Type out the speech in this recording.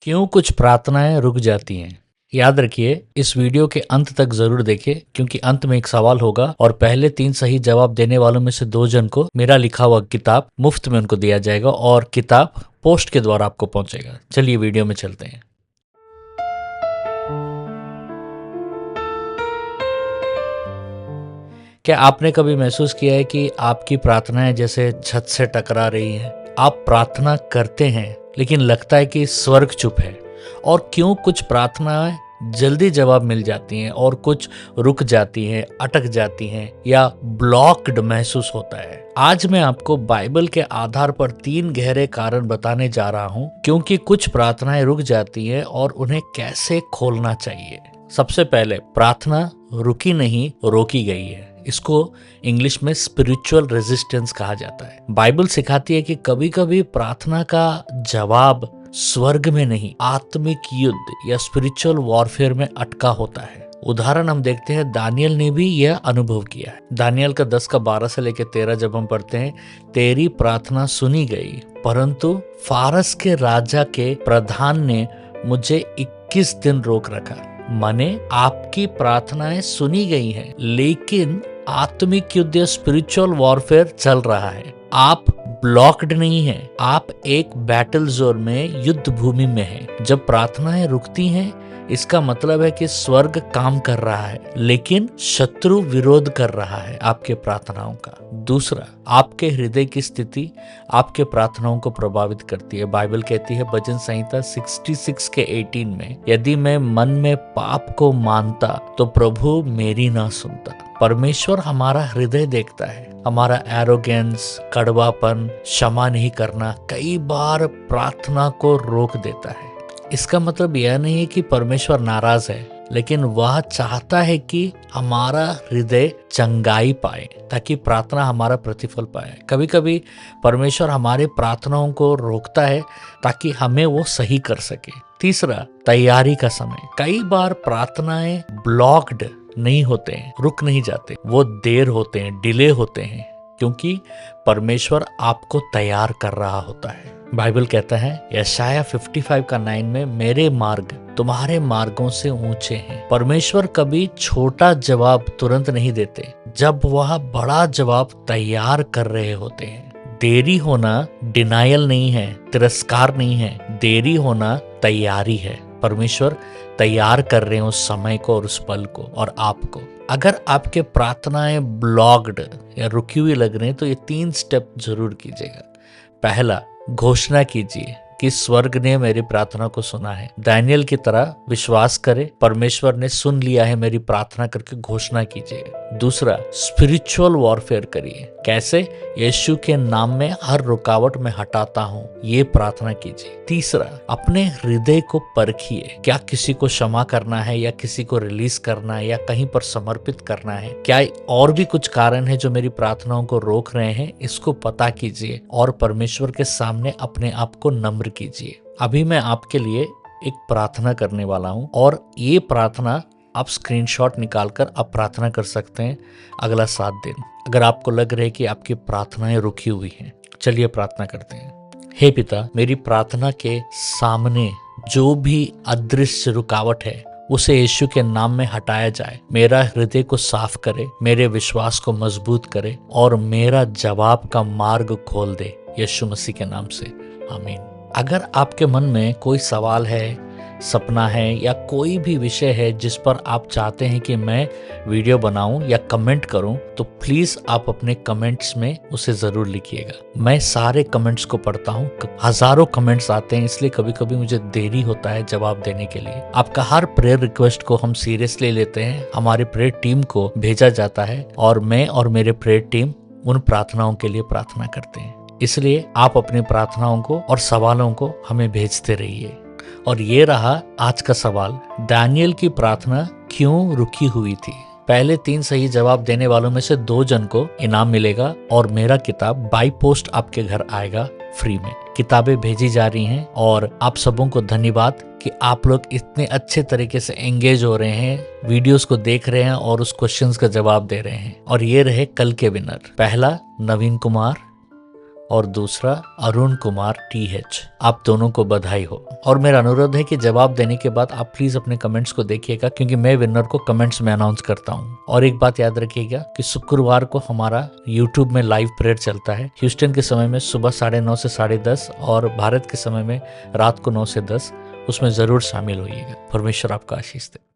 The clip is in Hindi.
क्यों कुछ प्रार्थनाएं रुक जाती हैं। याद रखिए, इस वीडियो के अंत तक जरूर देखिए, क्योंकि अंत में एक सवाल होगा और पहले 3 सही जवाब देने वालों में से 2 जन को मेरा लिखा हुआ किताब मुफ्त में उनको दिया जाएगा और किताब पोस्ट के द्वारा आपको पहुंचेगा। चलिए वीडियो में चलते हैं। क्या आपने कभी महसूस किया है कि आपकी प्रार्थनाएं जैसे छत से टकरा रही हैं? आप प्रार्थना करते हैं लेकिन लगता है कि स्वर्ग चुप है। और क्यों कुछ प्रार्थनाएं जल्दी जवाब मिल जाती हैं और कुछ रुक जाती हैं, अटक जाती हैं या ब्लॉक्ड महसूस होता है। आज मैं आपको बाइबल के आधार पर 3 गहरे कारण बताने जा रहा हूं क्योंकि कुछ प्रार्थनाएं रुक जाती हैं और उन्हें कैसे खोलना चाहिए। सबसे पहले, प्रार्थना रुकी नहीं, रोकी गई है। इसको इंग्लिश में स्पिरिचुअल रेजिस्टेंस कहा जाता है। बाइबल सिखाती है कि कभी कभी प्रार्थना का जवाब स्वर्ग में नहीं, आत्मिक युद्ध या स्पिरिचुअल वॉरफेयर में अटका होता है। उदाहरण हम देखते हैं, दानियल ने भी यह अनुभव किया है। दानियल का 10 का 12 से लेकर 13 जब हम पढ़ते हैं, तेरी प्रार्थना सुनी गई, परंतु फारस के राजा के प्रधान ने मुझे 21 दिन रोक रखा। माने आपकी प्रार्थनाएं सुनी गई हैं, लेकिन आत्मिक युद्ध या स्पिरिचुअल वॉरफेयर चल रहा है। आप ब्लॉक्ड नहीं हैं, आप एक बैटल जोन में, युद्ध भूमि में हैं। जब प्रार्थनाएं रुकती हैं, इसका मतलब है कि स्वर्ग काम कर रहा है, लेकिन शत्रु विरोध कर रहा है आपके प्रार्थनाओं का। दूसरा, आपके हृदय की स्थिति आपके प्रार्थनाओं को प्रभावित करती है। बाइबल कहती है भजन संहिता 66 के 18 में, यदि मैं मन में पाप को मानता तो प्रभु मेरी ना सुनता। परमेश्वर हमारा हृदय देखता है। हमारा एरोगेंस, कड़वापन, क्षमा नहीं करना कई बार प्रार्थना को रोक देता है। इसका मतलब यह नहीं है कि परमेश्वर नाराज है, लेकिन वह चाहता है कि हमारा हृदय चंगाई पाए ताकि प्रार्थना हमारा प्रतिफल पाए। कभी कभी परमेश्वर हमारे प्रार्थनाओं को रोकता है ताकि हमें वो सही कर सके। तीसरा, तैयारी का समय। कई बार प्रार्थनाएं ब्लॉक्ड नहीं होते हैं, रुक नहीं जाते, वो देर होते हैं, डिले होते हैं, क्योंकि परमेश्वर आपको तैयार कर रहा होता है। बाइबल कहता है यशाया 55 का 9 में, मेरे मार्ग तुम्हारे मार्गों से ऊंचे हैं। परमेश्वर कभी छोटा जवाब तुरंत नहीं देते जब वह बड़ा जवाब तैयार कर रहे होते हैं। देरी होना डिनायल नहीं है, तिरस्कार नहीं है, देरी होना तैयारी है। परमेश्वर तैयार कर रहे हैं उस समय को और उस पल को और आपको। अगर आपके प्रार्थनाएं ब्लॉक्ड या रुकी हुई लग रही हैं तो ये 3 स्टेप जरूर कीजिएगा। पहला, घोषणा कीजिए कि स्वर्ग ने मेरी प्रार्थना को सुना है। दानियल की तरह विश्वास करें, परमेश्वर ने सुन लिया है मेरी प्रार्थना करके घोषणा कीजिए। दूसरा, स्पिरिचुअल वॉरफेयर करिए। कैसे? यीशु के नाम में हर रुकावट में हटाता हूँ, ये प्रार्थना कीजिए। तीसरा, अपने हृदय को परखिए। क्या किसी को क्षमा करना है या किसी को रिलीज करना है या कहीं पर समर्पित करना है? क्या और भी कुछ कारण है जो मेरी प्रार्थनाओं को रोक रहे हैं? इसको पता कीजिए और परमेश्वर के सामने अपने आप को नम्र कीजिए। अभी मैं आपके लिए एक प्रार्थना करने वाला हूँ और ये प्रार्थना आप स्क्रीनशॉट निकालकर आप प्रार्थना कर सकते हैं अगला 7 दिन, अगर आपको लग रहा है कि आपकी प्रार्थनाएं रुकी हुई हैं। चलिए प्रार्थना करते हैं। हे पिता, मेरी प्रार्थना के सामने जो भी अदृश्य रुकावट है उसे यीशु के नाम में हटाया जाए। मेरा हृदय को साफ करे, मेरे विश्वास को मजबूत करे और मेरा जवाब का मार्ग खोल दे, यीशु मसीह के नाम से, आमीन। अगर आपके मन में कोई सवाल है, सपना है या कोई भी विषय है जिस पर आप चाहते हैं कि मैं वीडियो बनाऊं या कमेंट करूं, तो प्लीज आप अपने कमेंट्स में उसे जरूर लिखिएगा। मैं सारे कमेंट्स को पढ़ता हूं, हजारों कमेंट्स आते हैं, इसलिए कभी कभी मुझे देरी होता है जवाब देने के लिए। आपका हर प्रेयर रिक्वेस्ट को हम सीरियसली लेते हैं, हमारे प्रेयर टीम को भेजा जाता है और मैं और मेरे प्रेयर टीम उन प्रार्थनाओं के लिए प्रार्थना करते हैं। इसलिए आप अपनी प्रार्थनाओं को और सवालों को हमें भेजते रहिए। और ये रहा आज का सवाल, दानियल की प्रार्थना क्यों रुकी हुई थी? पहले 3 सही जवाब देने वालों में से 2 जन को इनाम मिलेगा और मेरा किताब बाई पोस्ट आपके घर आएगा फ्री में। किताबें भेजी जा रही हैं और आप सबों को धन्यवाद कि आप लोग इतने अच्छे तरीके से एंगेज हो रहे हैं, वीडियोस को देख रहे हैं और उस क्वेश्चंस का जवाब दे रहे हैं। और ये रहे कल के विनर। पहला, नवीन कुमार, और दूसरा अरुण कुमार TH। आप दोनों को बधाई हो। और मेरा अनुरोध है कि जवाब देने के बाद आप प्लीज अपने कमेंट्स को देखिएगा, क्योंकि मैं विनर को कमेंट्स में अनाउंस करता हूँ। और एक बात याद रखिएगा कि शुक्रवार को हमारा यूट्यूब में लाइव प्रेयर चलता है, ह्यूस्टन के समय में सुबह 9:30 से 10:30 और भारत के समय में रात को 9 से 10। उसमें जरूर शामिल होइएगा। परमेश्वर आपका आशीष दे।